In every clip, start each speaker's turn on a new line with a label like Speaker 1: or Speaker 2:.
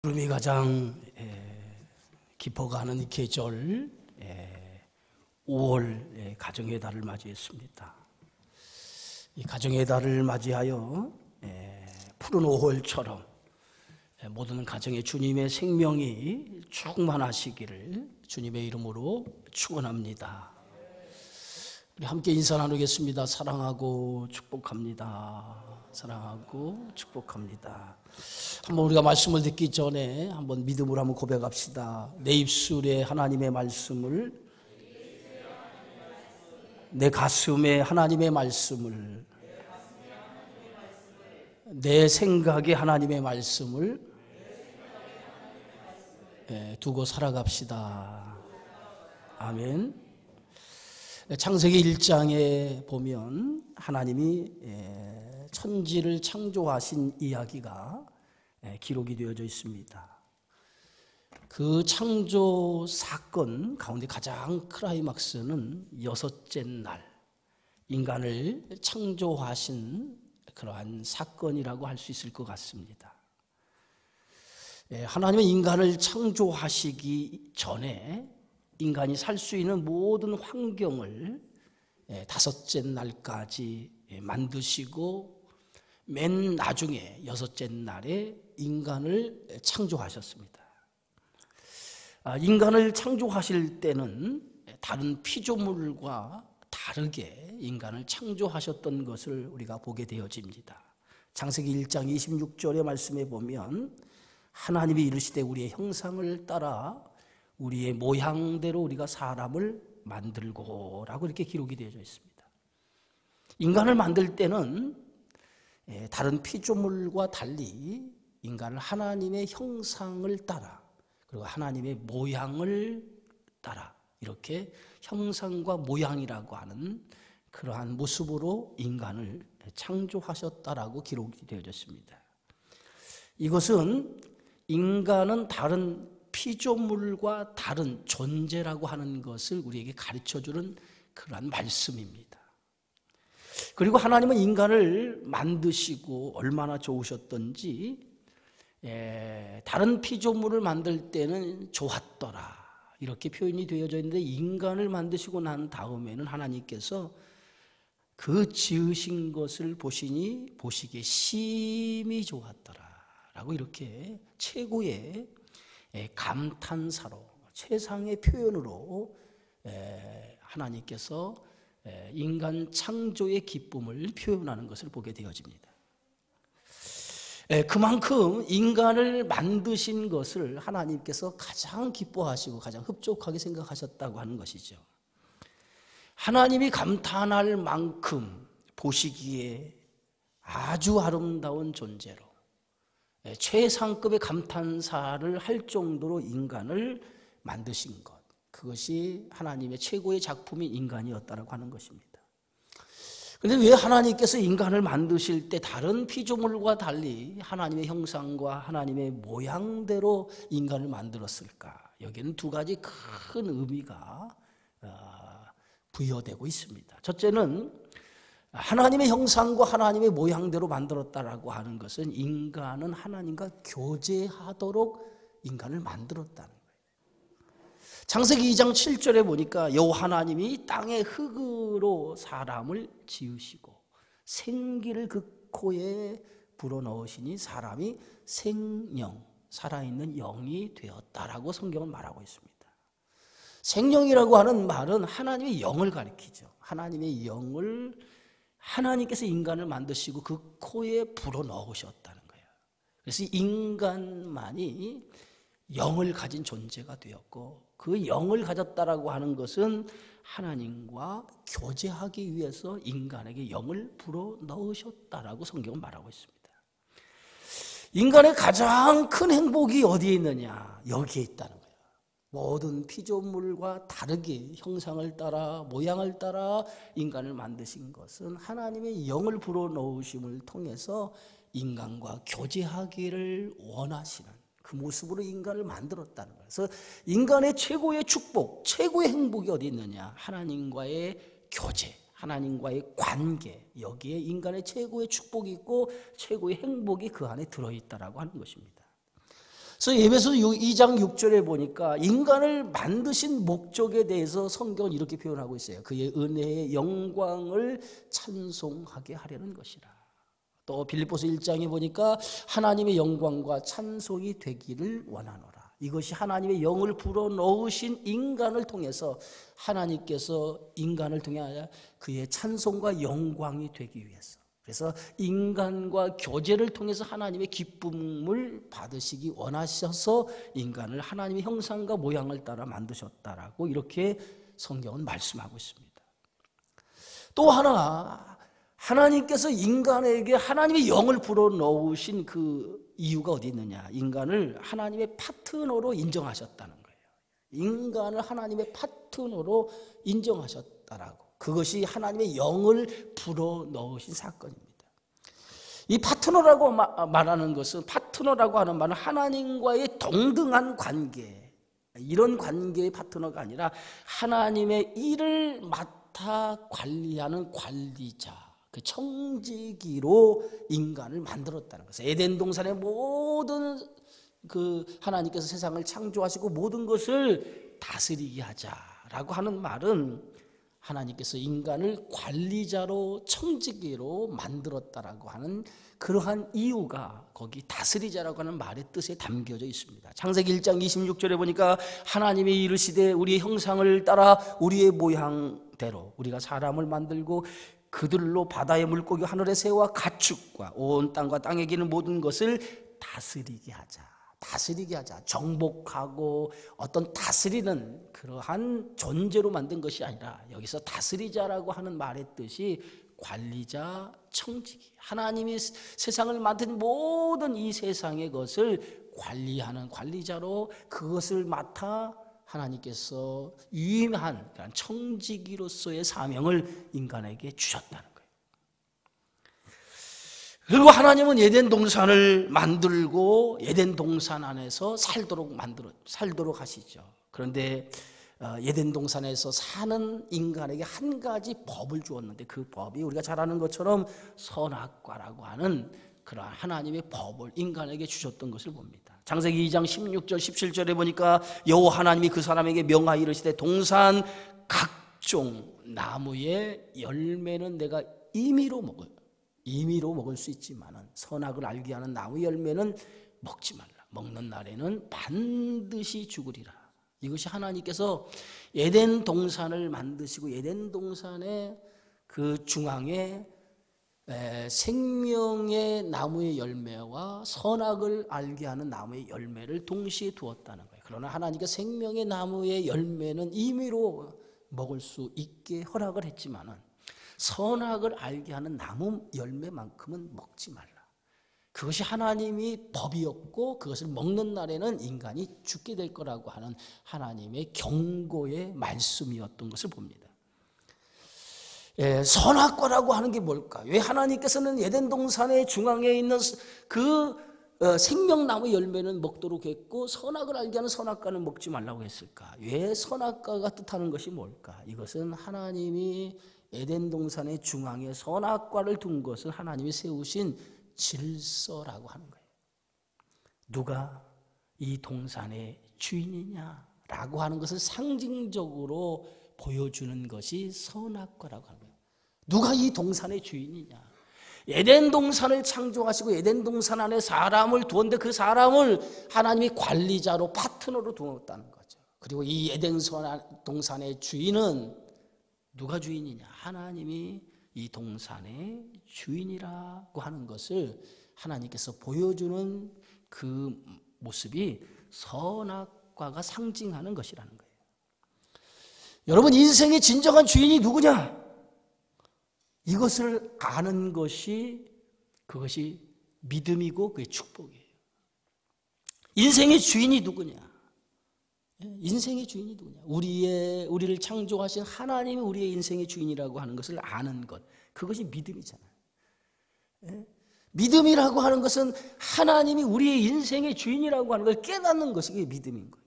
Speaker 1: 여름이 가장 깊어가는 계절 5월 가정의 달을 맞이했습니다. 이 가정의 달을 맞이하여 푸른 5월처럼 모든 가정에 주님의 생명이 충만하시기를 주님의 이름으로 축원합니다. 우리 함께 인사 나누겠습니다. 사랑하고 축복합니다. 사랑하고 축복합니다. 한번 우리가 말씀을 듣기 전에 한번 믿음으로 한번 고백합시다. 내 입술에 하나님의 말씀을, 내 가슴에 하나님의 말씀을, 내 생각에 하나님의 말씀을 두고 살아갑시다. 아멘. 창세기 1장에 보면 하나님이 천지를 창조하신 이야기가 기록이 되어져 있습니다. 그 창조 사건 가운데 가장 클라이막스는 여섯째 날 인간을 창조하신 그러한 사건이라고 할 수 있을 것 같습니다. 하나님은 인간을 창조하시기 전에 인간이 살 수 있는 모든 환경을 다섯째 날까지 만드시고 맨 나중에 여섯째 날에 인간을 창조하셨습니다. 인간을 창조하실 때는 다른 피조물과 다르게 인간을 창조하셨던 것을 우리가 보게 되어집니다. 창세기 1장 26절의 말씀에 보면 하나님이 이르시되 우리의 형상을 따라 우리의 모양대로 우리가 사람을 만들고 라고 이렇게 기록이 되어져 있습니다. 인간을 만들 때는 다른 피조물과 달리 인간을 하나님의 형상을 따라 그리고 하나님의 모양을 따라 이렇게 형상과 모양이라고 하는 그러한 모습으로 인간을 창조하셨다라고 기록이 되어졌습니다. 이것은 인간은 다른 피조물과 다른 존재라고 하는 것을 우리에게 가르쳐주는 그러한 말씀입니다. 그리고 하나님은 인간을 만드시고 얼마나 좋으셨던지 다른 피조물을 만들 때는 좋았더라 이렇게 표현이 되어져 있는데 인간을 만드시고 난 다음에는 하나님께서 그 지으신 것을 보시니 보시기에 심히 좋았더라 라고 이렇게 최고의 감탄사로 최상의 표현으로 하나님께서 인간 창조의 기쁨을 표현하는 것을 보게 되어집니다. 그만큼 인간을 만드신 것을 하나님께서 가장 기뻐하시고 가장 흡족하게 생각하셨다고 하는 것이죠. 하나님이 감탄할 만큼 보시기에 아주 아름다운 존재로 최상급의 감탄사를 할 정도로 인간을 만드신 것, 그것이 하나님의 최고의 작품인 인간이었다라고 하는 것입니다. 그런데 왜 하나님께서 인간을 만드실 때 다른 피조물과 달리 하나님의 형상과 하나님의 모양대로 인간을 만들었을까? 여기에는 두 가지 큰 의미가 부여되고 있습니다. 첫째는 하나님의 형상과 하나님의 모양대로 만들었다라고 하는 것은 인간은 하나님과 교제하도록 인간을 만들었다는 거예요. 창세기 2장 7절에 보니까 여호와 하나님이 땅의 흙으로 사람을 지으시고 생기를 그 코에 불어넣으시니 사람이 생영, 살아있는 영이 되었다라고 성경은 말하고 있습니다. 생명이라고 하는 말은 하나님의 영을 가리키죠. 하나님의 영을 하나님께서 인간을 만드시고 그 코에 불어넣으셨다는 거예요. 그래서 인간만이 영을 가진 존재가 되었고 그 영을 가졌다라고 하는 것은 하나님과 교제하기 위해서 인간에게 영을 불어넣으셨다라고 성경은 말하고 있습니다. 인간의 가장 큰 행복이 어디에 있느냐? 여기에 있다는 거예요. 모든 피조물과 다르게 형상을 따라 모양을 따라 인간을 만드신 것은 하나님의 영을 불어넣으심을 통해서 인간과 교제하기를 원하시는 그 모습으로 인간을 만들었다는 거예요. 그래서 인간의 최고의 축복, 최고의 행복이 어디 있느냐? 하나님과의 교제, 하나님과의 관계, 여기에 인간의 최고의 축복이 있고 최고의 행복이 그 안에 들어있다라고 하는 것입니다. 그래서 에베소 2장 6절에 보니까 인간을 만드신 목적에 대해서 성경은 이렇게 표현하고 있어요. 그의 은혜의 영광을 찬송하게 하려는 것이라. 또 빌립보서 1장에 보니까 하나님의 영광과 찬송이 되기를 원하노라. 이것이 하나님의 영을 불어넣으신 인간을 통해서 하나님께서 인간을 통해 그의 찬송과 영광이 되기 위해서, 그래서 인간과 교제를 통해서 하나님의 기쁨을 받으시기 원하셔서 인간을 하나님의 형상과 모양을 따라 만드셨다라고 이렇게 성경은 말씀하고 있습니다. 또 하나, 하나님께서 인간에게 하나님의 영을 불어넣으신 그 이유가 어디 있느냐? 인간을 하나님의 파트너로 인정하셨다는 거예요. 인간을 하나님의 파트너로 인정하셨다라고. 그것이 하나님의 영을 불어넣으신 사건입니다. 이 파트너라고 말하는 것은, 파트너라고 하는 말은 하나님과의 동등한 관계, 이런 관계의 파트너가 아니라 하나님의 일을 맡아 관리하는 관리자, 그 청지기로 인간을 만들었다는 것이에요. 에덴 동산의 모든 그 하나님께서 세상을 창조하시고 모든 것을 다스리게 하자라고 하는 말은 하나님께서 인간을 관리자로 청지기로 만들었다라고 하는 그러한 이유가 거기 다스리자라고 하는 말의 뜻에 담겨져 있습니다. 창세기 1장 26절에 보니까 하나님이 이르시되 우리의 형상을 따라 우리의 모양대로 우리가 사람을 만들고 그들로 바다의 물고기 하늘의 새와 가축과 온 땅과 땅에 기는 모든 것을 다스리게 하자. 다스리게 하자. 정복하고 어떤 다스리는 그러한 존재로 만든 것이 아니라 여기서 다스리자라고 하는 말의 뜻이 관리자, 청지기. 하나님이 세상을 만든 모든 이 세상의 것을 관리하는 관리자로 그것을 맡아 하나님께서 유임한 청지기로서의 사명을 인간에게 주셨다는 거예요. 그리고 하나님은 에덴 동산을 만들고 에덴 동산 안에서 살도록 하시죠. 그런데 에덴 동산에서 사는 인간에게 한 가지 법을 주었는데 그 법이 우리가 잘 아는 것처럼 선악과라고 하는 그러한 하나님의 법을 인간에게 주셨던 것을 봅니다. 창세기 2장 16절 17절에 보니까 여호와 하나님이 그 사람에게 명하여 이르시되 동산 각종 나무의 열매는 내가 임의로 먹을 수 있지만은 선악을 알게 하는 나무 열매는 먹지 말라. 먹는 날에는 반드시 죽으리라. 이것이 하나님께서 에덴 동산을 만드시고 에덴 동산의 그 중앙에 생명의 나무의 열매와 선악을 알게 하는 나무의 열매를 동시에 두었다는 거예요. 그러나 하나님께서 생명의 나무의 열매는 임의로 먹을 수 있게 허락을 했지만은 선악을 알게 하는 나무 열매만큼은 먹지 말라. 그것이 하나님이 법이었고 그것을 먹는 날에는 인간이 죽게 될 거라고 하는 하나님의 경고의 말씀이었던 것을 봅니다. 선악과라고 하는 게 뭘까? 왜 하나님께서는 에덴 동산의 중앙에 있는 그 생명나무 열매는 먹도록 했고 선악을 알게 하는 선악과는 먹지 말라고 했을까? 왜 선악과가 뜻하는 것이 뭘까? 이것은 하나님이 에덴 동산의 중앙에 선악과를 둔 것은 하나님이 세우신 질서라고 하는 거예요. 누가 이 동산의 주인이냐라고 하는 것을 상징적으로 보여주는 것이 선악과라고 하는 거예요. 누가 이 동산의 주인이냐? 에덴 동산을 창조하시고 에덴 동산 안에 사람을 두었는데 그 사람을 하나님이 관리자로 파트너로 두었다는 거죠. 그리고 이 에덴 동산의 주인은 누가 주인이냐? 하나님이 이 동산의 주인이라고 하는 것을 하나님께서 보여주는 그 모습이 선악과가 상징하는 것이라는 거예요. 여러분, 인생의 진정한 주인이 누구냐? 이것을 아는 것이 그것이 믿음이고 그게 축복이에요. 인생의 주인이 누구냐? 인생의 주인이 누구냐? 우리를 창조하신 하나님이 우리의 인생의 주인이라고 하는 것을 아는 것, 그것이 믿음이잖아요. 믿음이라고 하는 것은 하나님이 우리의 인생의 주인이라고 하는 걸 깨닫는 것이 그게 믿음인 거예요.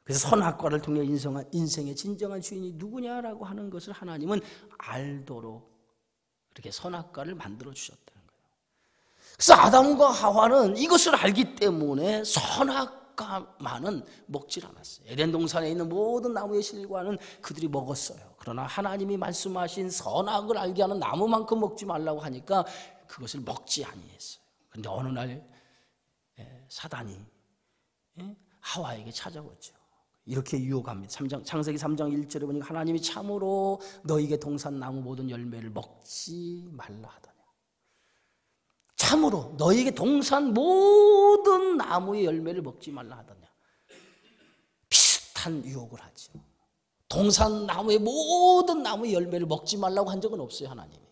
Speaker 1: 그래서 선악과를 통해 인생의 진정한 주인이 누구냐라고 하는 것을 하나님은 알도록 이렇게 선악과를 만들어 주셨다는 거예요. 그래서 아담과 하와는 이것을 알기 때문에 선악과를 선악과만은 먹질 않았어요. 에덴 동산에 있는 모든 나무의 실과는 그들이 먹었어요. 그러나 하나님이 말씀하신 선악을 알게 하는 나무만큼 먹지 말라고 하니까 그것을 먹지 아니했어요. 그런데 어느 날 사단이 하와에게 찾아오죠. 이렇게 유혹합니다. 창세기 3장 1절에 보니까 하나님이 참으로 너에게 동산 나무 모든 열매를 먹지 말라 하더냐. 참으로 너에게 동산 모든 나무의 열매를 먹지 말라 하더냐. 비슷한 유혹을 하죠. 동산 나무의 모든 나무의 열매를 먹지 말라고 한 적은 없어요. 하나님이.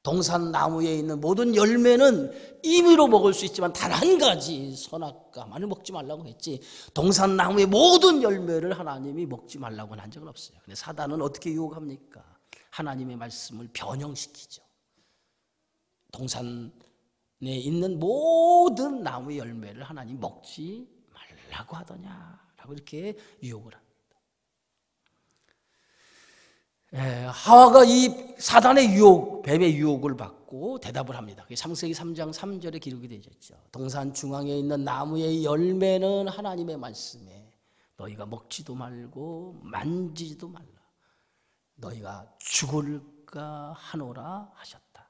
Speaker 1: 동산 나무에 있는 모든 열매는 임의로 먹을 수 있지만 단 한 가지 선악과만을 먹지 말라고 했지, 동산 나무의 모든 열매를 하나님이 먹지 말라고는 한 적은 없어요. 근데 사단은 어떻게 유혹합니까? 하나님의 말씀을 변형시키죠. 동산에 있는 모든 나무의 열매를 하나님 먹지 말라고 하더냐라고 이렇게 유혹을 합니다. 하와가 이 사단의 유혹, 뱀의 유혹을 받고 대답을 합니다. 창세기 3장 3절에 기록이 되어 있죠. 동산 중앙에 있는 나무의 열매는 하나님의 말씀에 너희가 먹지도 말고 만지지도 말라. 너희가 죽을까 하노라 하셨다.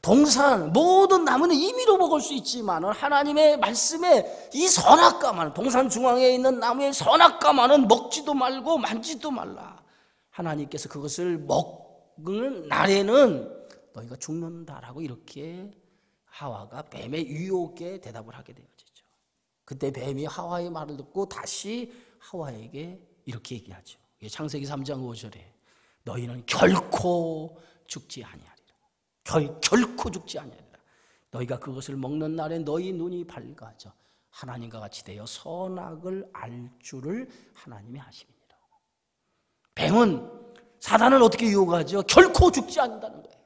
Speaker 1: 동산 모든 나무는 임의로 먹을 수 있지만 하나님의 말씀에 이 선악과만, 동산 중앙에 있는 나무의 선악과만은 먹지도 말고 만지지도 말라. 하나님께서 그것을 먹는 날에는 너희가 죽는다라고 이렇게 하와가 뱀의 유혹에 대답을 하게 되어지죠. 그때 뱀이 하와의 말을 듣고 다시 하와에게 이렇게 얘기하죠. 창세기 3장 5절에 너희는 결코 죽지 아니하리라. 결코 죽지 아니하리라. 너희가 그것을 먹는 날에 너희 눈이 밝아져 하나님과 같이 되어 선악을 알 줄을 하나님이 하심이니라. 뱀은 사단을 어떻게 유혹하죠? 결코 죽지 않는다는 거예요.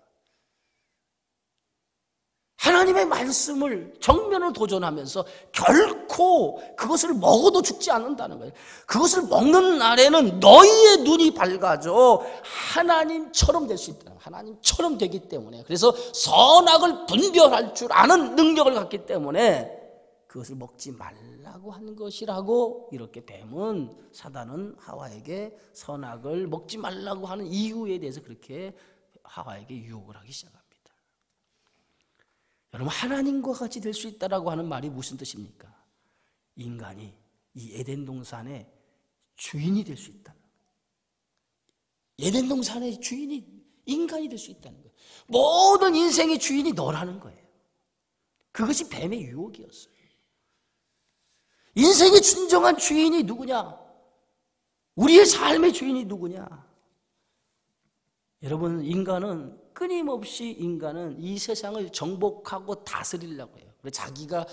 Speaker 1: 하나님의 말씀을 정면으로 도전하면서 결코 그것을 먹어도 죽지 않는다는 거예요. 그것을 먹는 날에는 너희의 눈이 밝아져 하나님처럼 될 수 있다. 하나님처럼 되기 때문에, 그래서 선악을 분별할 줄 아는 능력을 갖기 때문에 그것을 먹지 말라고 한 것이라고 이렇게 뱀은, 사단은 하와에게 선악을 먹지 말라고 하는 이유에 대해서 그렇게 하와에게 유혹을 하기 시작합니다. 여러분, 하나님과 같이 될 수 있다라고 하는 말이 무슨 뜻입니까? 인간이 이 에덴 동산의 주인이 될 수 있다는 거예요. 에덴 동산의 주인이 인간이 될 수 있다는 거예요. 모든 인생의 주인이 너라는 거예요. 그것이 뱀의 유혹이었어요. 인생의 진정한 주인이 누구냐? 우리의 삶의 주인이 누구냐? 여러분, 인간은 끊임없이 이 세상을 정복하고 다스리려고 해요. 자기가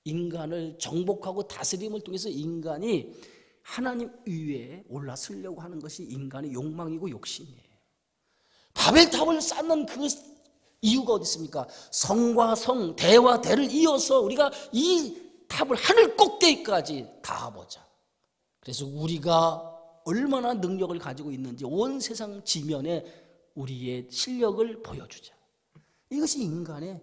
Speaker 1: 인간을 정복하고 다스림을 통해서 인간이 하나님 위에 올라서려고 하는 것이 인간의 욕망이고 욕심이에요. 바벨탑을 쌓는 그 이유가 어디 있습니까? 성과 성, 대와 대를 이어서 우리가 이 탑을 하늘 꼭대기까지 닿아보자. 그래서 우리가 얼마나 능력을 가지고 있는지 온 세상 지면에 우리의 실력을 보여주자. 이것이 인간의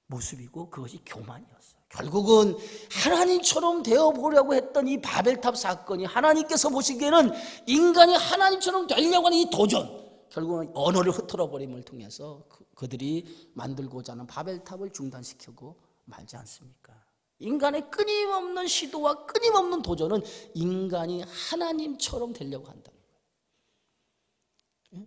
Speaker 1: 모습이고 그것이 교만이었어요. 결국은 하나님처럼 되어보려고 했던 이 바벨탑 사건이 하나님께서 보시기에는 인간이 하나님처럼 되려고 하는 이 도전, 결국은 언어를 흐트러버림을 통해서 그들이 만들고자 하는 바벨탑을 중단시키고 말지 않습니까? 인간의 끊임없는 시도와 끊임없는 도전은 인간이 하나님처럼 되려고 한다는 거예요.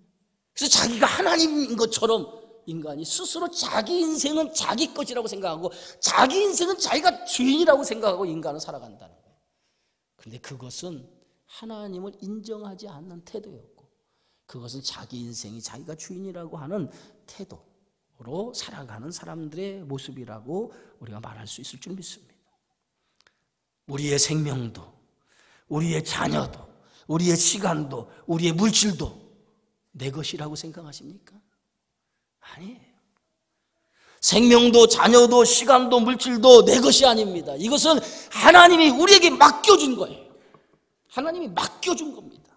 Speaker 1: 그래서 자기가 하나님인 것처럼 인간이 스스로 자기 인생은 자기 것이라고 생각하고 자기 인생은 자기가 주인이라고 생각하고 인간은 살아간다는 거예요. 그런데 그것은 하나님을 인정하지 않는 태도였고, 그것은 자기 인생이 자기가 주인이라고 하는 태도로 살아가는 사람들의 모습이라고 우리가 말할 수 있을 줄 믿습니다. 우리의 생명도, 우리의 자녀도, 우리의 시간도, 우리의 물질도 내 것이라고 생각하십니까? 아니에요. 생명도, 자녀도, 시간도, 물질도 내 것이 아닙니다. 이것은 하나님이 우리에게 맡겨준 거예요. 하나님이 맡겨준 겁니다.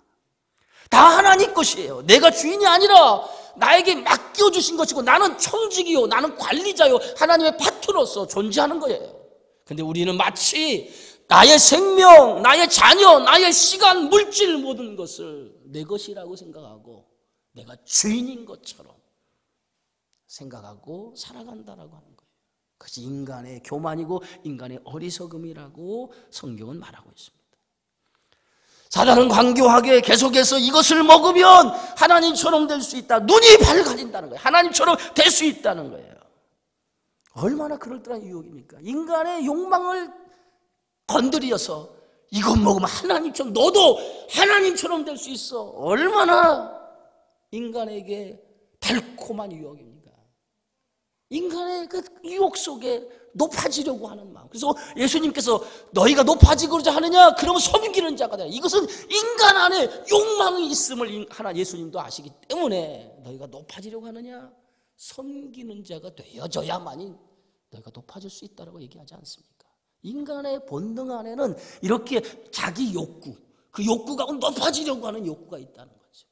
Speaker 1: 다 하나님 것이에요. 내가 주인이 아니라 나에게 맡겨주신 것이고, 나는 총직이요, 나는 관리자요, 하나님의 파트너로서 존재하는 거예요. 근데 우리는 마치 나의 생명, 나의 자녀, 나의 시간, 물질 모든 것을 내 것이라고 생각하고 내가 주인인 것처럼 생각하고 살아간다라고 하는 거예요. 그것이 인간의 교만이고 인간의 어리석음이라고 성경은 말하고 있습니다. 사단은 강교하게 계속해서 이것을 먹으면 하나님처럼 될 수 있다. 눈이 밝아진다는 거예요. 하나님처럼 될 수 있다는 거예요. 얼마나 그럴듯한 유혹입니까? 인간의 욕망을 건드려서 이것 먹으면 하나님처럼, 너도 하나님처럼 될 수 있어. 얼마나 인간에게 달콤한 유혹입니까? 인간의 그 유혹 속에 높아지려고 하는 마음. 그래서 예수님께서 너희가 높아지고자 하느냐? 그러면 섬기는 자가 되라. 이것은 인간 안에 욕망이 있음을 예수님도 아시기 때문에 너희가 높아지려고 하느냐? 섬기는 자가 되어져야만이 너희가 높아질 수 있다고 얘기하지 않습니까? 인간의 본능 안에는 이렇게 자기 욕구, 그 욕구가 높아지려고 하는 욕구가 있다는 거죠.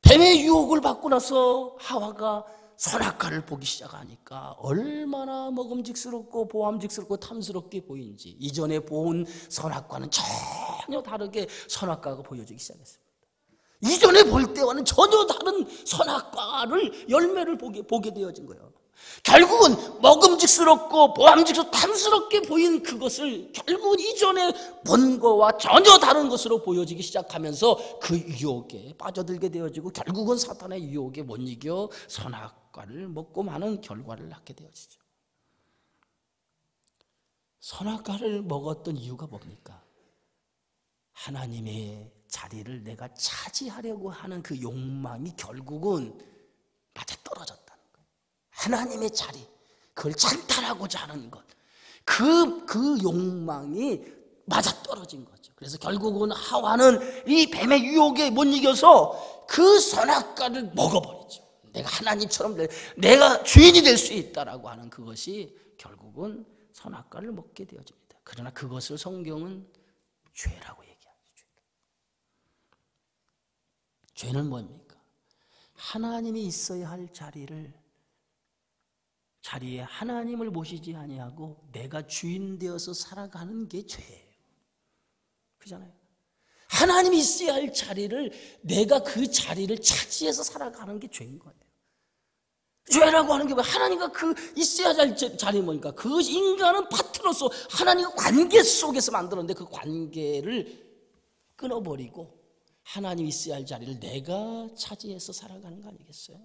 Speaker 1: 뱀의 유혹을 받고 나서 하와가 선악과를 보기 시작하니까 얼마나 먹음직스럽고 보암직스럽고 탐스럽게 보이는지, 이전에 본 선악과는 전혀 다르게 선악과가 보여지기 시작했습니다. 이전에 볼 때와는 전혀 다른 선악과를 열매를 보게 되어진 거예요. 결국은 먹음직스럽고 보암직스럽고 탐스럽게 보인 그것을 결국은 이전에 본 거와 전혀 다른 것으로 보여지기 시작하면서 그 유혹에 빠져들게 되어지고 결국은 사탄의 유혹에 못 이겨 선악과를 먹고 마는 결과를 낳게 되어지죠. 선악과를 먹었던 이유가 뭡니까? 하나님의 자리를 내가 차지하려고 하는 그 욕망이 결국은 맞아떨어졌다는 거예요. 하나님의 자리, 그걸 찬탈하고자 하는 것, 그 욕망이 맞아떨어진 거죠. 그래서 결국은 하와는 이 뱀의 유혹에 못 이겨서 그 선악과를 먹어버리죠. 내가 하나님처럼 내가 주인이 될 수 있다라고 하는 그것이 결국은 선악과를 먹게 되어집니다. 그러나 그것을 성경은 죄라고 얘기합니다. 죄는 뭡니까? 하나님이 있어야 할 자리에 하나님을 모시지 아니하고 내가 주인 되어서 살아가는 게 죄예요. 그렇잖아요. 하나님이 있어야 할 자리를 내가 그 자리를 차지해서 살아가는 게 죄인 거예요. 죄라고 하는 게 뭐야? 하나님과 그 있어야 할 자리는 뭐니까? 그 인간은 파트너로서 하나님과 관계 속에서 만들었는데 그 관계를 끊어버리고 하나님이 있어야 할 자리를 내가 차지해서 살아가는 거 아니겠어요?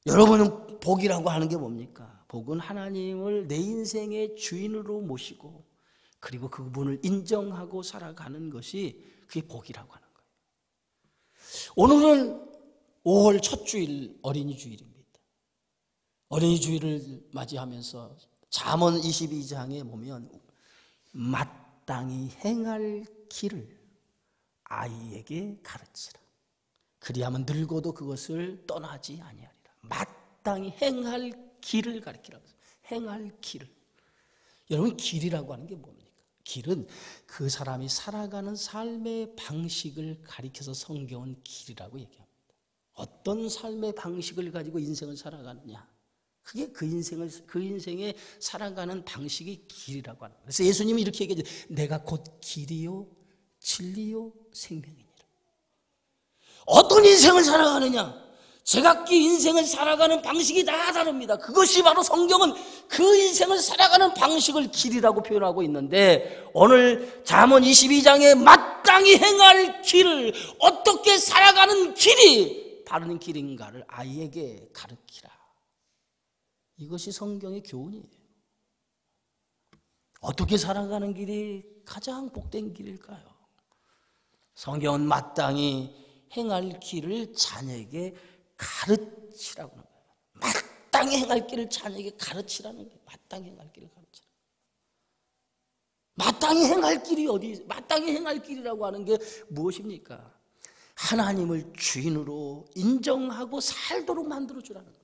Speaker 1: 여러분은 복이라고 하는 게 뭡니까? 복은 하나님을 내 인생의 주인으로 모시고 그리고 그분을 인정하고 살아가는 것이 그게 복이라고 하는 거예요. 오늘은 5월 첫 주일 어린이 주일입니다. 어린이 주일을 맞이하면서 잠언 22장에 보면 마땅히 행할 길을 아이에게 가르치라. 그리하면 늙어도 그것을 떠나지 아니하리라. 마땅히 행할 길을 가르치라. 행할 길을. 여러분, 길이라고 하는 게 뭡니까? 길은 그 사람이 살아가는 삶의 방식을 가리켜서 성경은 길이라고 얘기합니다. 어떤 삶의 방식을 가지고 인생을 살아가느냐, 그게 그 인생에 살아가는 방식이 길이라고 하는 거예요. 그래서 예수님이 이렇게 얘기하죠. 내가 곧 길이요 진리요 생명이니라. 어떤 인생을 살아가느냐, 제각기 인생을 살아가는 방식이 다 다릅니다. 그것이 바로 성경은 그 인생을 살아가는 방식을 길이라고 표현하고 있는데, 오늘 잠언 22장에 마땅히 행할 길을, 어떻게 살아가는 길이 바른 길인가를 아이에게 가르치라. 이것이 성경의 교훈이에요. 어떻게 살아가는 길이 가장 복된 길일까요? 성경은 마땅히 행할 길을 자녀에게 가르치라고 하는 거예요. 마땅히 행할 길을 자녀에게 가르치라는 거예요. 마땅히 행할 길을 가르치라. 마땅히 행할 길이 어디, 마땅히 행할 길이라고 하는 게 무엇입니까? 하나님을 주인으로 인정하고 살도록 만들어주라는 거예요.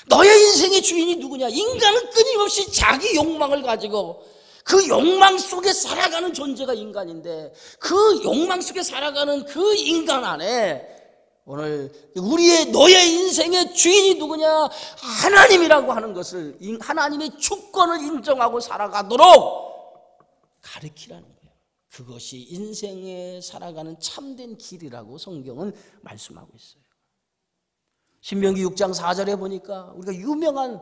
Speaker 1: 너의 인생의 주인이 누구냐? 인간은 끊임없이 자기 욕망을 가지고 그 욕망 속에 살아가는 존재가 인간인데, 그 욕망 속에 살아가는 그 인간 안에 오늘 너의 인생의 주인이 누구냐? 하나님이라고 하는 것을, 하나님의 주권을 인정하고 살아가도록 가르치라는 거예요. 그것이 인생에 살아가는 참된 길이라고 성경은 말씀하고 있어요. 신명기 6장 4절에 보니까 우리가 유명한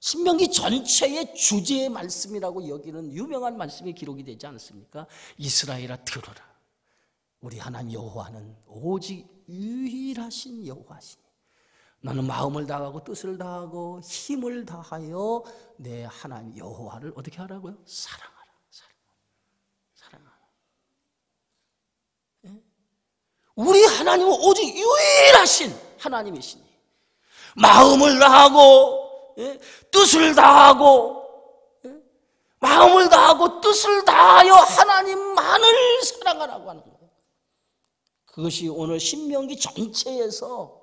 Speaker 1: 신명기 전체의 주제의 말씀이라고 여기는 유명한 말씀이 기록이 되지 않습니까? 이스라엘아 들어라. 우리 하나님 여호와는 오직 유일하신 여호와시니 너는 마음을 다하고 뜻을 다하고 힘을 다하여 내 하나님 여호와를 어떻게 하라고요? 사랑하라. 우리 하나님은 오직 유일하신 하나님이시니 마음을 다하고 뜻을 다하고 마음을 다하고 뜻을 다하여 하나님만을 사랑하라고 하는 거예요. 그것이 오늘 신명기 전체에서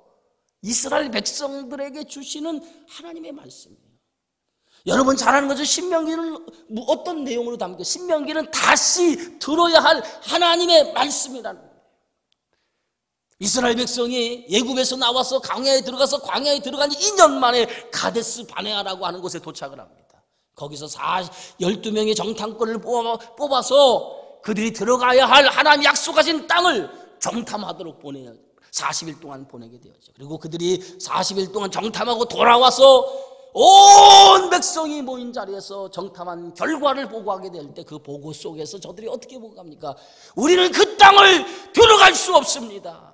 Speaker 1: 이스라엘 백성들에게 주시는 하나님의 말씀이에요. 여러분 잘 아는 거죠. 신명기는 어떤 내용으로 담겨? 신명기는 다시 들어야 할 하나님의 말씀이라는 거예요. 이스라엘 백성이 애굽에서 나와서 광야에 들어가서 광야에 들어간 지 2년 만에 가데스 바네아라고 하는 곳에 도착을 합니다. 거기서 12명의 정탐꾼을 뽑아서 그들이 들어가야 할 하나님 약속하신 땅을 정탐하도록 40일 동안 보내게 되었죠. 그리고 그들이 40일 동안 정탐하고 돌아와서 온 백성이 모인 자리에서 정탐한 결과를 보고하게 될 때 그 보고 속에서 저들이 어떻게 보고합니까? 우리는 그 땅을 들어갈 수 없습니다.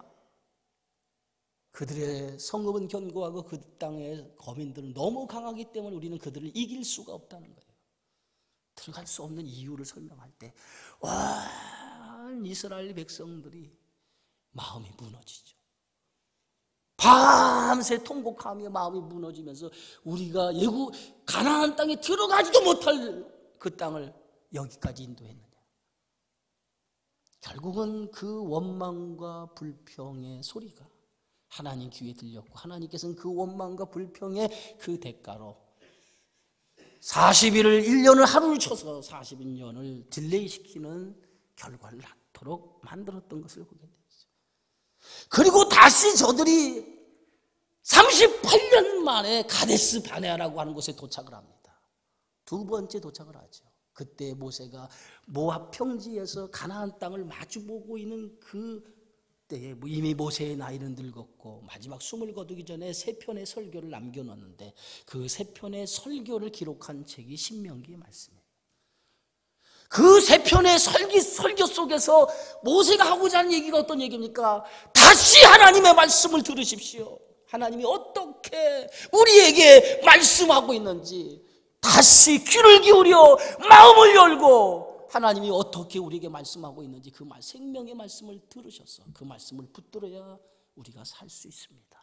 Speaker 1: 그들의 성읍은 견고하고 그 땅의 거민들은 너무 강하기 때문에 우리는 그들을 이길 수가 없다는 거예요. 들어갈 수 없는 이유를 설명할 때 이스라엘 백성들이 마음이 무너지죠. 밤새 통곡하며 마음이 무너지면서 우리가 가나안 땅에 들어가지도 못할 그 땅을 여기까지 인도했느냐. 결국은 그 원망과 불평의 소리가 하나님 귀에 들렸고 하나님께서는 그 원망과 불평의 그 대가로 40일을 1년을 하루를 쳐서 40년을 딜레이시키는 결과를 낳도록 만들었던 것을 보게 되죠. 그리고 다시 저들이 38년 만에 가데스 바네아라고 하는 곳에 도착을 합니다. 두 번째 도착을 하죠. 그때 모세가 모압 평지에서 가나안 땅을 마주보고 있는 그 때에 이미 모세의 나이는 늙었고 마지막 숨을 거두기 전에 3편의 설교를 남겨놓았는데 그 3편의 설교를 기록한 책이 신명기의 말씀이에요. 그 3편의 설교 속에서 모세가 하고자 하는 얘기가 어떤 얘기입니까? 다시 하나님의 말씀을 들으십시오. 하나님이 어떻게 우리에게 말씀하고 있는지 다시 귀를 기울여 마음을 열고 하나님이 어떻게 우리에게 말씀하고 있는지 그 생명의 말씀을 들으셔서 그 말씀을 붙들어야 우리가 살 수 있습니다.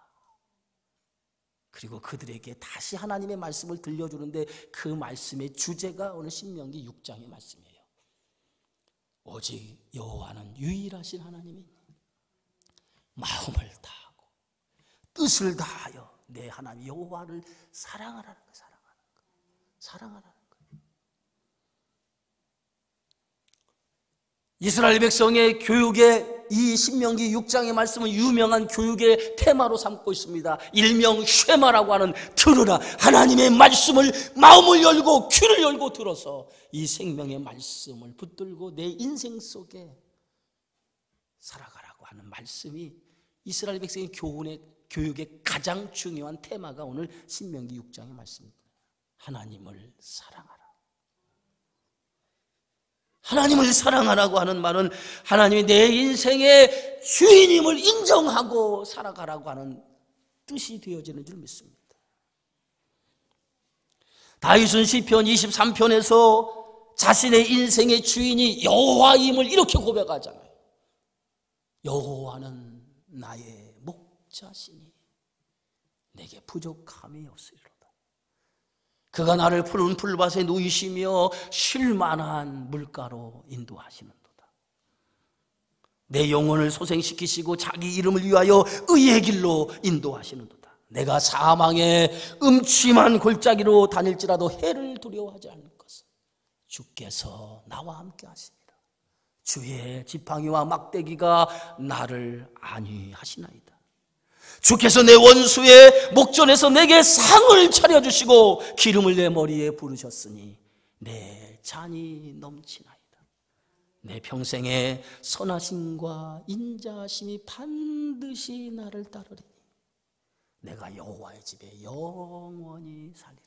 Speaker 1: 그리고 그들에게 다시 하나님의 말씀을 들려주는데 그 말씀의 주제가 오늘 신명기 6장의 말씀이에요. 오직 여호와는 유일하신 하나님이니 마음을 다하고 뜻을 다하여 내 하나님 여호와를 사랑하라는 거예요. 사랑하라는 거예요. 이스라엘 백성의 교육의 이 신명기 6장의 말씀은 유명한 교육의 테마로 삼고 있습니다. 일명 쉐마라고 하는 들으라. 하나님의 말씀을 마음을 열고 귀를 열고 들어서 이 생명의 말씀을 붙들고 내 인생 속에 살아가라고 하는 말씀이 이스라엘 백성의 교육의 가장 중요한 테마가 오늘 신명기 6장의 말씀입니다. 하나님을 사랑하라. 하나님을 사랑하라고 하는 말은 하나님이 내 인생의 주인임을 인정하고 살아가라고 하는 뜻이 되어지는 줄 믿습니다. 다윗은 시편 23편에서 자신의 인생의 주인이 여호와임을 이렇게 고백하잖아요. 여호와는 나의 목자시니 내게 부족함이 없으리로다. 그가 나를 푸른 풀밭에 누이시며 쉴만한 물가로 인도하시는도다. 내 영혼을 소생시키시고 자기 이름을 위하여 의의 길로 인도하시는도다. 내가 사망의 음침한 골짜기로 다닐지라도 해를 두려워하지 않을 것은 주께서 나와 함께 하시니라. 주의 지팡이와 막대기가 나를 안위하시나이다. 주께서 내 원수의 목전에서 내게 상을 차려주시고 기름을 내 머리에 부르셨으니 내 잔이 넘치나이다. 내 평생에 선하심과 인자하심이 반드시 나를 따르리니 내가 여호와의 집에 영원히 살리로다.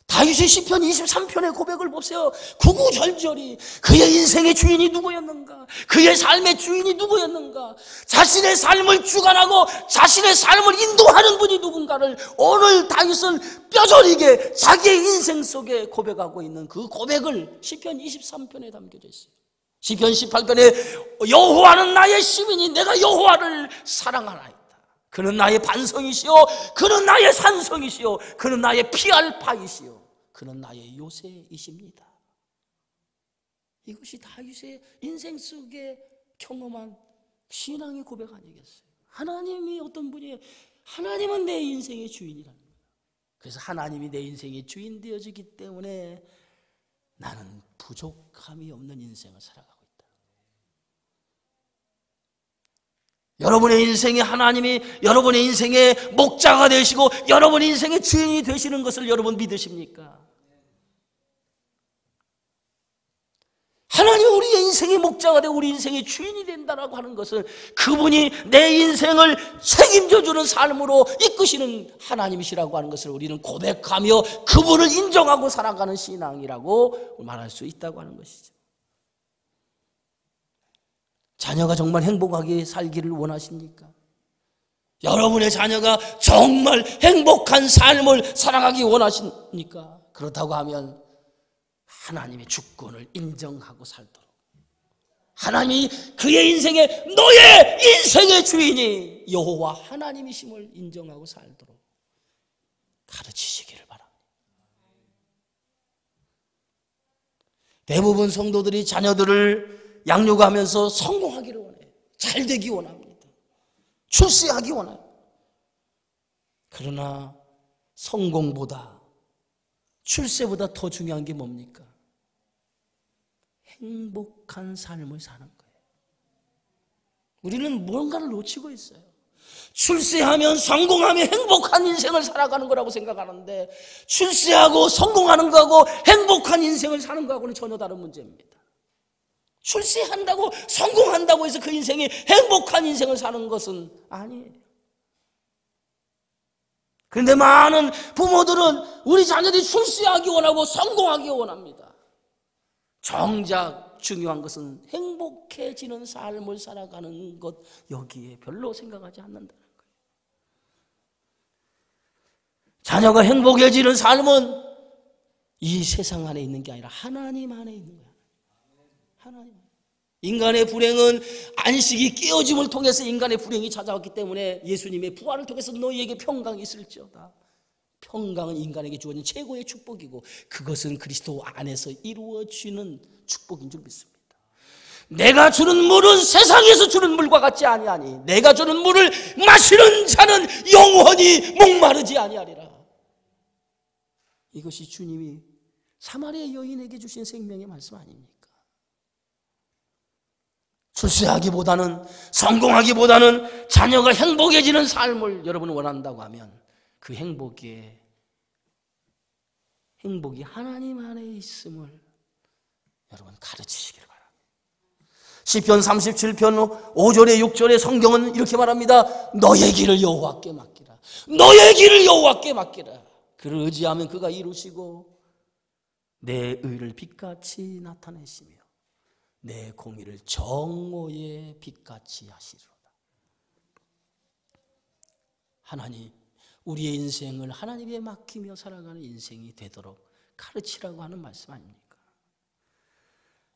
Speaker 1: 다윗의 시편 23편의 고백을 보세요. 구구절절히 그의 인생의 주인이 누구였는가, 그의 삶의 주인이 누구였는가, 자신의 삶을 주관하고 자신의 삶을 인도하는 분이 누군가를 오늘 다윗은 뼈저리게 자기의 인생 속에 고백하고 있는 그 고백을 시편 23편에 담겨져 있어요. 시편 18편에 여호와는 나의 시민이 내가 여호와를 사랑하나이다. 그는 나의 반성이시요 그는 나의 산성이시요 그는 나의 피할 바이시요 그는 나의 요새이십니다. 이것이 다윗의 인생 속에 경험한 신앙의 고백 아니겠어요? 하나님이 어떤 분이에요? 하나님은 내 인생의 주인이라는 거예요. 그래서 하나님이 내 인생의 주인 되어지기 때문에 나는 부족함이 없는 인생을 살아가고 있다. 여러분의 인생에 하나님이 여러분의 인생의 목자가 되시고 여러분의 인생의 주인이 되시는 것을 여러분 믿으십니까? 하나님이 우리의 인생의 목자가 되고 우리 인생의 주인이 된다라고 하는 것은 그분이 내 인생을 책임져주는 삶으로 이끄시는 하나님이시라고 하는 것을 우리는 고백하며 그분을 인정하고 살아가는 신앙이라고 말할 수 있다고 하는 것이죠. 자녀가 정말 행복하게 살기를 원하십니까? 여러분의 자녀가 정말 행복한 삶을 살아가기 원하십니까? 그렇다고 하면 하나님의 주권을 인정하고 살도록, 하나님이 그의 인생에 너의 인생의 주인이 여호와 하나님이심을 인정하고 살도록 가르치시기를 바랍니다. 대부분 성도들이 자녀들을 양육하면서 성공하기를 원해요. 잘 되기 원합니다. 출세하기 원해요. 그러나 성공보다, 출세보다 더 중요한 게 뭡니까? 행복한 삶을 사는 거예요. 우리는 뭔가를 놓치고 있어요. 출세하면, 성공하면 행복한 인생을 살아가는 거라고 생각하는데, 출세하고 성공하는 거하고 행복한 인생을 사는 거하고는 전혀 다른 문제입니다. 출세한다고 성공한다고 해서 그 인생이 행복한 인생을 사는 것은 아니에요. 그런데 많은 부모들은 우리 자녀들이 출세하기 원하고 성공하기 원합니다. 정작 중요한 것은 행복해지는 삶을 살아가는 것, 여기에 별로 생각하지 않는다는 거예요. 자녀가 행복해지는 삶은 이 세상 안에 있는 게 아니라 하나님 안에 있는 거예요. 하나님. 인간의 불행은 안식이 깨어짐을 통해서 인간의 불행이 찾아왔기 때문에 예수님의 부활을 통해서 너희에게 평강이 있을지어다. 평강은 인간에게 주어진 최고의 축복이고 그것은 그리스도 안에서 이루어지는 축복인 줄 믿습니다. 내가 주는 물은 세상에서 주는 물과 같지 아니하니 내가 주는 물을 마시는 자는 영원히 목마르지 아니하리라. 이것이 주님이 사마리아 여인에게 주신 생명의 말씀 아닙니까? 출세하기보다는, 성공하기보다는 자녀가 행복해지는 삶을 여러분은 원한다고 하면 그 행복이 하나님 안에 있음을 여러분 가르치시길 바랍니다. 시편 37편 5절에 6절에 성경은 이렇게 말합니다. 너의 길을 여호와께 맡기라. 너의 길을 여호와께 맡기라. 그를 의지하면 그가 이루시고 내 의를 빛같이 나타내시며 내 공의를 정오의 빛같이 하시리로다. 하나님, 우리의 인생을 하나님께 맡기며 살아가는 인생이 되도록 가르치라고 하는 말씀 아닙니까?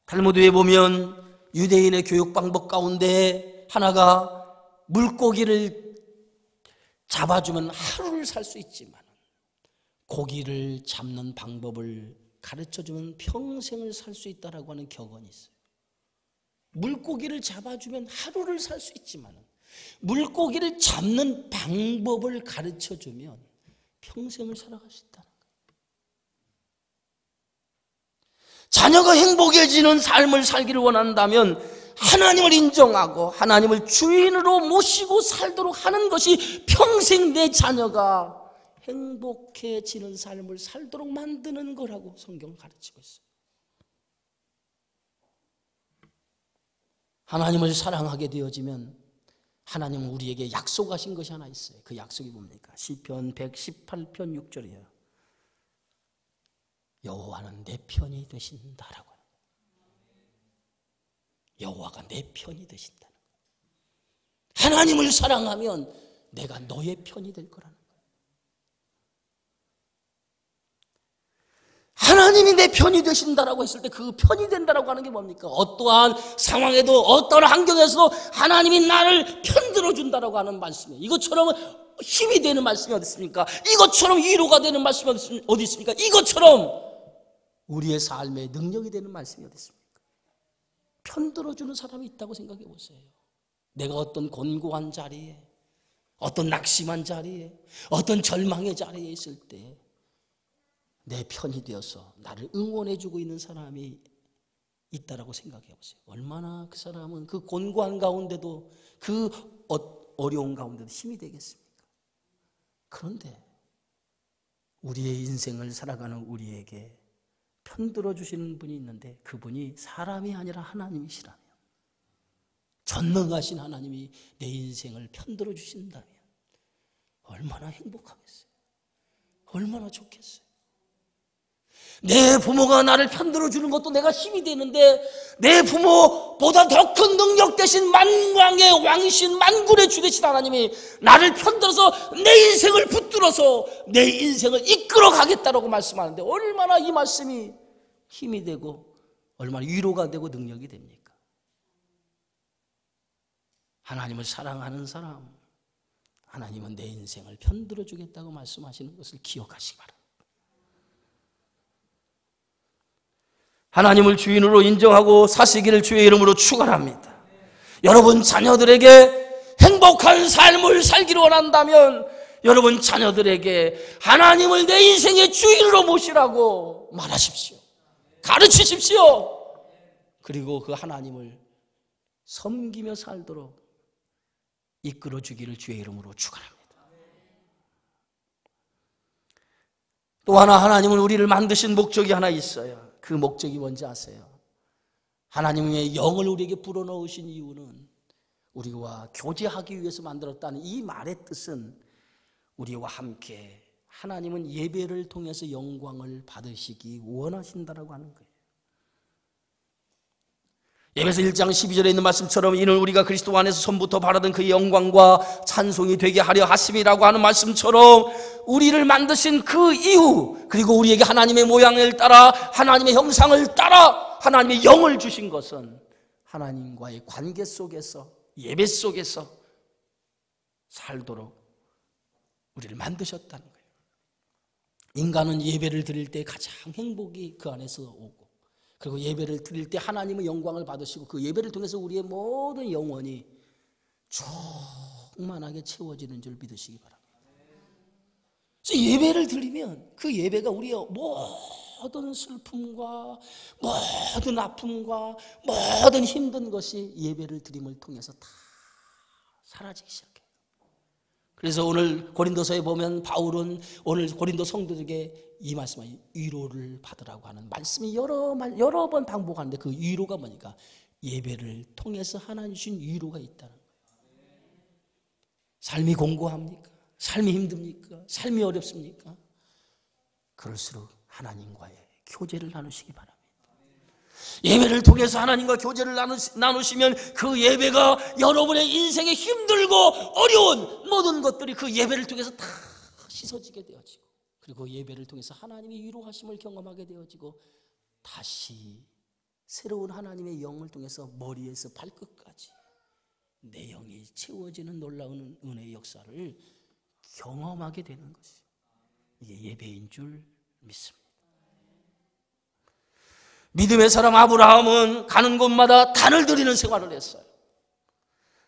Speaker 1: 탈무드에 보면 유대인의 교육 방법 가운데 하나가 물고기를 잡아주면 하루를 살 수 있지만 고기를 잡는 방법을 가르쳐주면 평생을 살 수 있다라고 하는 격언이 있어요. 물고기를 잡아주면 하루를 살 수 있지만 물고기를 잡는 방법을 가르쳐주면 평생을 살아갈 수 있다는 거예요. 자녀가 행복해지는 삶을 살기를 원한다면 하나님을 인정하고 하나님을 주인으로 모시고 살도록 하는 것이 평생 내 자녀가 행복해지는 삶을 살도록 만드는 거라고 성경은 가르치고 있어요. 하나님을 사랑하게 되어지면 하나님은 우리에게 약속하신 것이 하나 있어요. 그 약속이 뭡니까? 시편 118편 6절이에요. 여호와는 내 편이 되신다라고. 여호와가 내 편이 되신다는 거예요. 하나님을 사랑하면 내가 너의 편이 될 거라는 거예요. 하나님이 내 편이 되신다라고 했을 때 그 편이 된다라고 하는 게 뭡니까? 어떠한 상황에도 어떠한 환경에서도 하나님이 나를 편들어 준다라고 하는 말씀이에요. 이것처럼 힘이 되는 말씀이 어디 있습니까? 이것처럼 위로가 되는 말씀이 어디 있습니까? 이것처럼 우리의 삶에 능력이 되는 말씀이 어디 있습니까? 편들어 주는 사람이 있다고 생각해 보세요. 내가 어떤 곤고한 자리에, 어떤 낙심한 자리에, 어떤 절망의 자리에 있을 때 내 편이 되어서 나를 응원해주고 있는 사람이 있다라고 생각해 보세요. 얼마나 그 사람은 그 곤고한 가운데도 그 어려운 가운데도 힘이 되겠습니까? 그런데 우리의 인생을 살아가는 우리에게 편들어 주시는 분이 있는데 그분이 사람이 아니라 하나님이시라면, 전능하신 하나님이 내 인생을 편들어 주신다면 얼마나 행복하겠어요. 얼마나 좋겠어요. 내 부모가 나를 편들어 주는 것도 내가 힘이 되는데 내 부모보다 더 큰 능력 되신 만왕의 왕이신 만군의 주 되신 하나님이 나를 편들어서 내 인생을 붙들어서 내 인생을 이끌어 가겠다라고 말씀하는데 얼마나 이 말씀이 힘이 되고 얼마나 위로가 되고 능력이 됩니까? 하나님을 사랑하는 사람, 하나님은 내 인생을 편들어 주겠다고 말씀하시는 것을 기억하시기 바랍니다. 하나님을 주인으로 인정하고 사시기를 주의 이름으로 축원합니다. 여러분 자녀들에게 행복한 삶을 살기를 원한다면 여러분 자녀들에게 하나님을 내 인생의 주인으로 모시라고 말하십시오. 가르치십시오. 그리고 그 하나님을 섬기며 살도록 이끌어 주기를 주의 이름으로 축원합니다. 또 하나 하나님은 우리를 만드신 목적이 하나 있어요. 그 목적이 뭔지 아세요? 하나님의 영을 우리에게 불어넣으신 이유는 우리와 교제하기 위해서 만들었다는 이 말의 뜻은 우리와 함께 하나님은 예배를 통해서 영광을 받으시기 원하신다라고 하는 거예요. 에베소 1장 12절에 있는 말씀처럼 이는 우리가 그리스도 안에서 처음부터 바라던 그의 영광과 찬송이 되게 하려 하심이라고 하는 말씀처럼 우리를 만드신 그 이유, 그리고 우리에게 하나님의 모양을 따라 하나님의 형상을 따라 하나님의 영을 주신 것은 하나님과의 관계 속에서, 예배 속에서 살도록 우리를 만드셨다는 거예요. 인간은 예배를 드릴 때 가장 행복이 그 안에서 오고, 그리고 예배를 드릴 때 하나님의 영광을 받으시고 그 예배를 통해서 우리의 모든 영혼이 충만하게 채워지는 줄 믿으시기 바랍니다. 그래서 예배를 드리면 그 예배가 우리의 모든 슬픔과 모든 아픔과 모든 힘든 것이 예배를 드림을 통해서 다 사라지기 시작해요. 그래서 오늘 고린도서에 보면 바울은 오늘 고린도 성도들에게 이 말씀을 위로를 받으라고 하는 말씀이 여러 번 반복하는데 그 위로가 뭐니까 예배를 통해서 하나님 주신 위로가 있다는 거예요. 삶이 공고합니까? 삶이 힘듭니까? 삶이 어렵습니까? 그럴수록 하나님과의 교제를 나누시기 바랍니다. 예배를 통해서 하나님과 교제를 나누시면 그 예배가 여러분의 인생에 힘들고 어려운 모든 것들이 그 예배를 통해서 다 씻어지게 되어지고, 그리고 예배를 통해서 하나님의 위로하심을 경험하게 되어지고, 다시 새로운 하나님의 영을 통해서 머리에서 발끝까지 내 영이 채워지는 놀라운 은혜의 역사를 경험하게 되는 것이 이게 예배인 줄 믿습니다. 믿음의 사람 아브라함은 가는 곳마다 단을 드리는 생활을 했어요.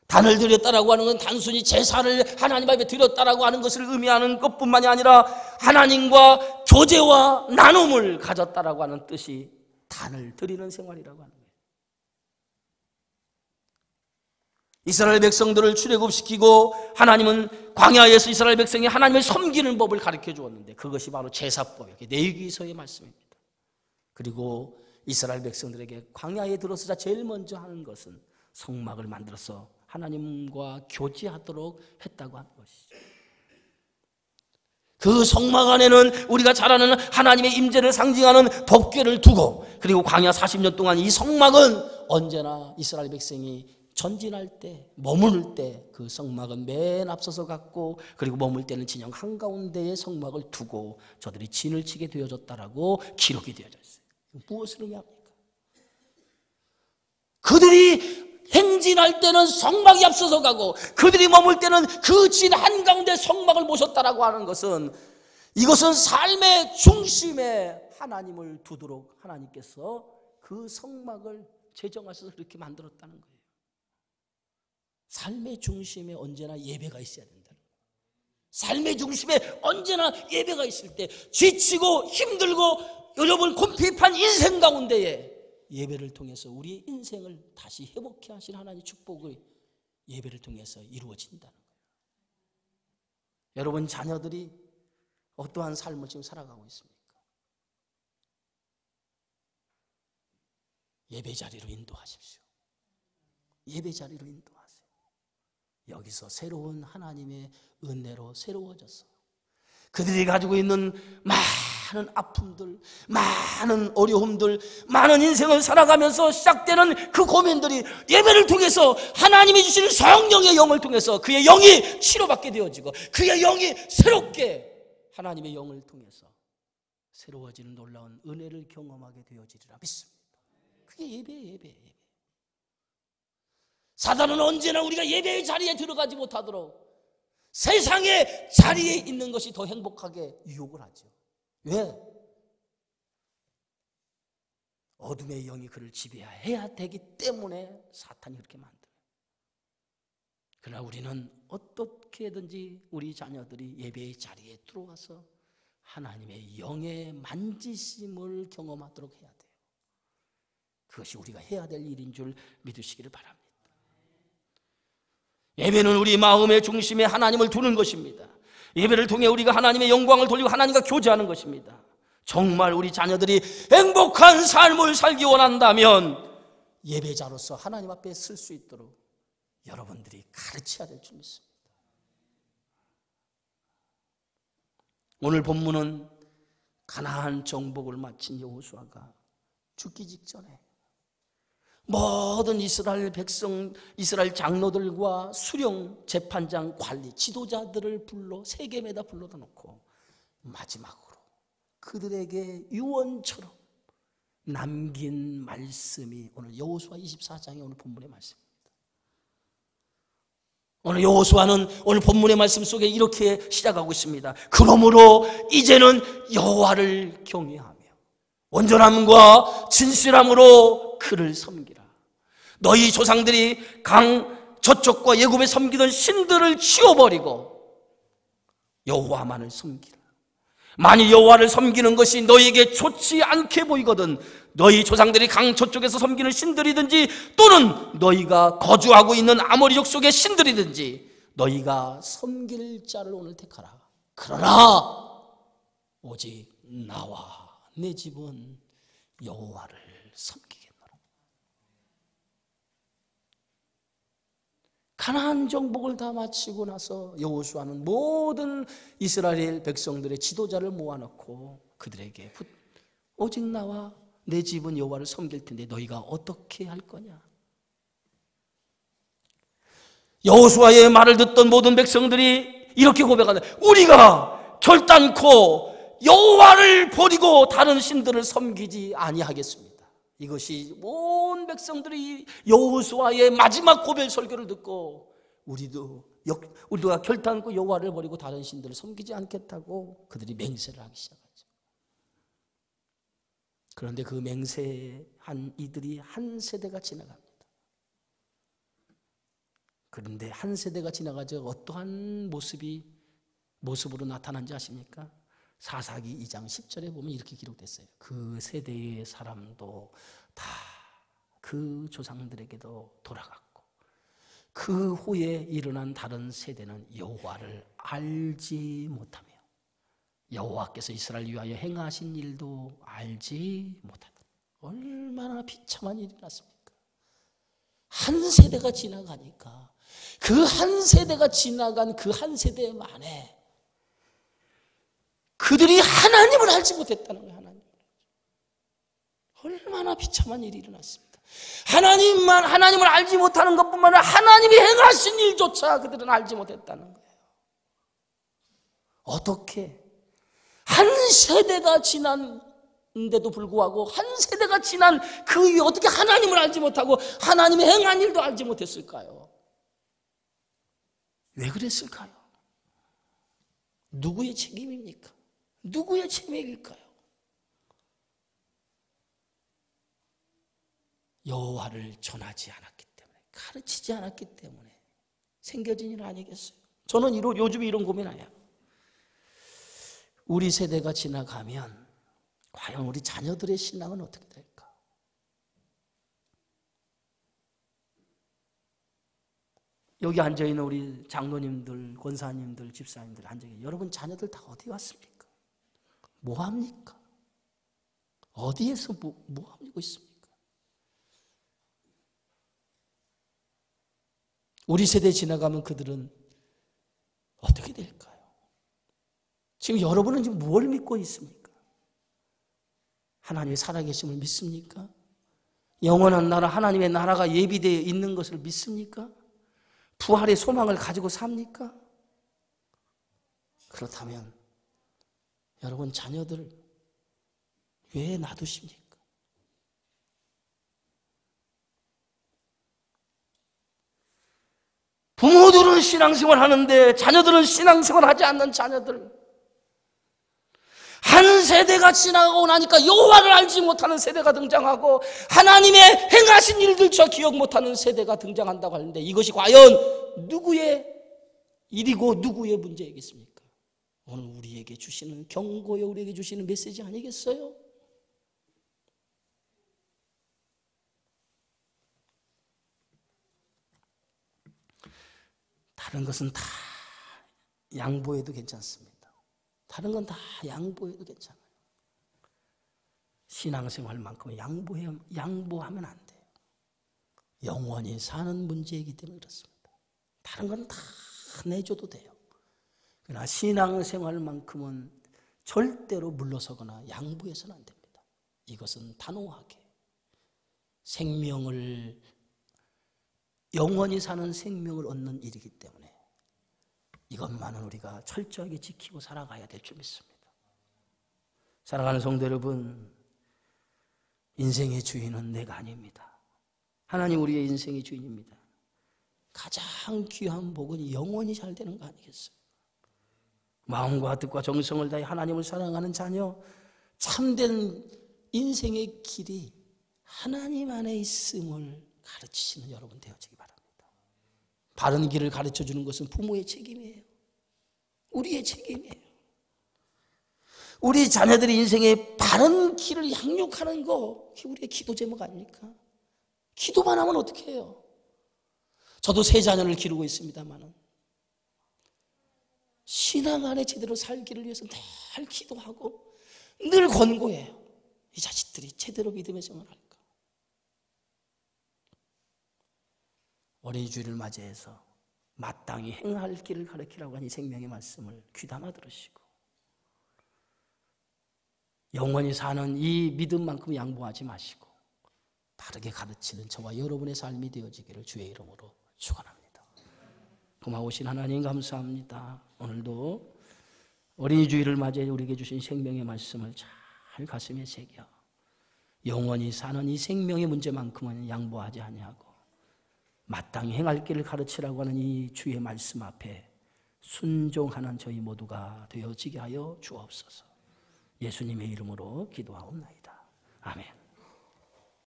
Speaker 1: 단을 드렸다라고 하는 건 단순히 제사를 하나님 앞에 드렸다라고 하는 것을 의미하는 것뿐만이 아니라 하나님과 교제와 나눔을 가졌다라고 하는 뜻이 단을 드리는 생활이라고 하는 거예요. 이스라엘 백성들을 출애굽시키고 하나님은 광야에서 이스라엘 백성이 하나님을 섬기는 법을 가르쳐 주었는데 그것이 바로 제사법, 레위기서의 말씀입니다. 그리고 이스라엘 백성들에게 광야에 들어서자 제일 먼저 하는 것은 성막을 만들어서 하나님과 교제하도록 했다고 하는 것이죠. 그 성막 안에는 우리가 잘 아는 하나님의 임재를 상징하는 법궤를 두고, 그리고 광야 40년 동안 이 성막은 언제나 이스라엘 백성이 전진할 때, 머무를 때 그 성막은 맨 앞서서 갔고, 그리고 머물 때는 진영 한가운데에 성막을 두고 저들이 진을 치게 되어졌다라고 기록이 되어져 있어요. 무엇을 의미합니까? 그들이 행진할 때는 성막이 앞서서 가고 그들이 머물 때는 그 진 한가운데 성막을 모셨다라고 하는 것은, 이것은 삶의 중심에 하나님을 두도록 하나님께서 그 성막을 제정하셔서 그렇게 만들었다는 거예요. 삶의 중심에 언제나 예배가 있어야 된다는 거예요. 삶의 중심에 언제나 예배가 있을 때 지치고 힘들고 여러분 곤핍한 인생 가운데에 예배를 통해서 우리의 인생을 다시 회복해 하신 하나님의 축복을 예배를 통해서 이루어진다는 거예요. 여러분 자녀들이 어떠한 삶을 지금 살아가고 있습니까? 예배 자리로 인도하십시오. 예배 자리로 인도하세요. 여기서 새로운 하나님의 은혜로 새로워져서 그들이 가지고 있는 많은 아픔들, 많은 어려움들, 많은 인생을 살아가면서 시작되는 그 고민들이 예배를 통해서 하나님이 주시는 성령의 영을 통해서 그의 영이 치료받게 되어지고 그의 영이 새롭게 하나님의 영을 통해서 새로워지는 놀라운 은혜를 경험하게 되어지리라 믿습니다. 그게 예배예요, 예배. 사단은 언제나 우리가 예배의 자리에 들어가지 못하도록 세상의 자리에 있는 것이 더 행복하게 유혹을 하죠. 왜? 어둠의 영이 그를 지배해야 되기 때문에 사탄이 그렇게 만들어요. 그러나 우리는 어떻게든지 우리 자녀들이 예배의 자리에 들어와서 하나님의 영의 만지심을 경험하도록 해야 돼요. 그것이 우리가 해야 될 일인 줄 믿으시기를 바랍니다. 예배는 우리 마음의 중심에 하나님을 두는 것입니다. 예배를 통해 우리가 하나님의 영광을 돌리고 하나님과 교제하는 것입니다. 정말 우리 자녀들이 행복한 삶을 살기 원한다면 예배자로서 하나님 앞에 설 수 있도록 여러분들이 가르쳐야 될 줄 믿습니다. 오늘 본문은 가나안 정복을 마친 여호수아가 죽기 직전에 모든 이스라엘 백성, 이스라엘 장로들과 수령, 재판장, 관리, 지도자들을 불러 세겜에다 불러다 놓고 마지막으로 그들에게 유언처럼 남긴 말씀이 오늘 여호수아 24장의 오늘 본문의 말씀입니다. 오늘 여호수아는 오늘 본문의 말씀 속에 이렇게 시작하고 있습니다. 그러므로 이제는 여호와를 경외하며 온전함과 진실함으로 그를 섬기라. 너희 조상들이 강 저쪽과 애굽에 섬기던 신들을 치워버리고 여호와만을 섬기라. 만일 여호와를 섬기는 것이 너희에게 좋지 않게 보이거든 너희 조상들이 강 저쪽에서 섬기는 신들이든지 또는 너희가 거주하고 있는 아모리족 속의 신들이든지 너희가 섬길 자를 오늘 택하라. 그러나 오직 나와 내 집은 여호와를 섬기겠노라. 가나안 정복을 다 마치고 나서 여호수아는 모든 이스라엘 백성들의 지도자를 모아놓고 그들에게 오직 나와 내 집은 여호와를 섬길 텐데 너희가 어떻게 할 거냐? 여호수아의 말을 듣던 모든 백성들이 이렇게 고백한다. 우리가 결단코 여호와를 버리고 다른 신들을 섬기지 아니하겠습니다. 이것이 온 백성들이 여호수아의 마지막 고별 설교를 듣고 우리가 결단코 여호와를 버리고 다른 신들을 섬기지 않겠다고 그들이 맹세를 하기 시작하죠. 그런데 그 맹세한 이들이 한 세대가 지나갑니다. 그런데 한 세대가 지나가서 어떠한 모습으로 나타난지 아십니까? 사사기 2장 10절에 보면 이렇게 기록됐어요. 그 세대의 사람도 다 그 조상들에게도 돌아갔고 그 후에 일어난 다른 세대는 여호와를 알지 못하며 여호와께서 이스라엘을 위하여 행하신 일도 알지 못하다. 얼마나 비참한 일이 났습니까? 한 세대가 지나가니까 그 한 세대가 지나간 그 한 세대 만에 그들이 하나님을 알지 못했다는 거예요. 얼마나 비참한 일이 일어났습니다. 하나님을 알지 못하는 것뿐만 아니라 하나님이 행하신 일조차 그들은 알지 못했다는 거예요. 어떻게 한 세대가 지났는데도 불구하고 한 세대가 지난 그 이후에 어떻게 하나님을 알지 못하고 하나님의 행한 일도 알지 못했을까요? 왜 그랬을까요? 누구의 책임입니까? 누구의 책임일까요? 여호와를 전하지 않았기 때문에, 가르치지 않았기 때문에 생겨진 일 아니겠어요? 저는 요즘 이런 고민해요. 우리 세대가 지나가면 과연 우리 자녀들의 신앙은 어떻게 될까? 여기 앉아있는 우리 장로님들, 권사님들, 집사님들 앉아있는 여러분 자녀들 다 어디 갔습니까? 뭐합니까? 어디에서 뭐하고 있습니까? 우리 세대 지나가면 그들은 어떻게 될까요? 지금 여러분은 지금 뭘 믿고 있습니까? 하나님의 살아계심을 믿습니까? 영원한 나라, 하나님의 나라가 예비되어 있는 것을 믿습니까? 부활의 소망을 가지고 삽니까? 그렇다면 여러분 자녀들 왜 놔두십니까? 부모들은 신앙생활 하는데 자녀들은 신앙생활 하지 않는 자녀들, 한 세대가 지나가고 나니까 여호와를 알지 못하는 세대가 등장하고 하나님의 행하신 일들조차 기억 못하는 세대가 등장한다고 하는데 이것이 과연 누구의 일이고 누구의 문제이겠습니까? 오늘 우리에게 주시는 경고에 우리에게 주시는 메시지 아니겠어요? 다른 것은 다 양보해도 괜찮습니다. 다른 건 다 양보해도 괜찮아요. 신앙생활만큼은 양보하면 안 돼요. 영원히 사는 문제이기 때문에 그렇습니다. 다른 건 다 내줘도 돼요. 그러나 신앙생활만큼은 절대로 물러서거나 양보해서는 안 됩니다. 이것은 단호하게 생명을, 영원히 사는 생명을 얻는 일이기 때문에 이것만은 우리가 철저하게 지키고 살아가야 될 줄 믿습니다. 사랑하는 성도 여러분, 인생의 주인은 내가 아닙니다. 하나님 우리의 인생의 주인입니다. 가장 귀한 복은 영원히 잘 되는 거 아니겠어요? 마음과 뜻과 정성을 다해 하나님을 사랑하는 자녀, 참된 인생의 길이 하나님 안에 있음을 가르치시는 여러분 되어지기 바랍니다. 바른 길을 가르쳐주는 것은 부모의 책임이에요. 우리의 책임이에요. 우리 자녀들이 인생의 바른 길을 양육하는 거, 그게 우리의 기도 제목 아닙니까? 기도만 하면 어떻게 해요? 저도 세 자녀를 기르고 있습니다만 신앙 안에 제대로 살기를 위해서 늘 기도하고 늘 권고해요. 이 자식들이 제대로 믿음의 생활할까? 어린이 주일을 맞이해서 마땅히 행할 길을 가르치라고 하니 생명의 말씀을 귀담아 들으시고 영원히 사는 이 믿음만큼 양보하지 마시고 바르게 가르치는 저와 여러분의 삶이 되어지기를 주의 이름으로 축원합니다. 고마우신 하나님 감사합니다. 오늘도 어린이 주일을 맞이해 우리에게 주신 생명의 말씀을 잘 가슴에 새겨 영원히 사는 이 생명의 문제만큼은 양보하지 아니하고 마땅히 행할 길을 가르치라고 하는 이 주의 말씀 앞에 순종하는 저희 모두가 되어지게 하여 주옵소서. 예수님의 이름으로 기도하옵나이다. 아멘.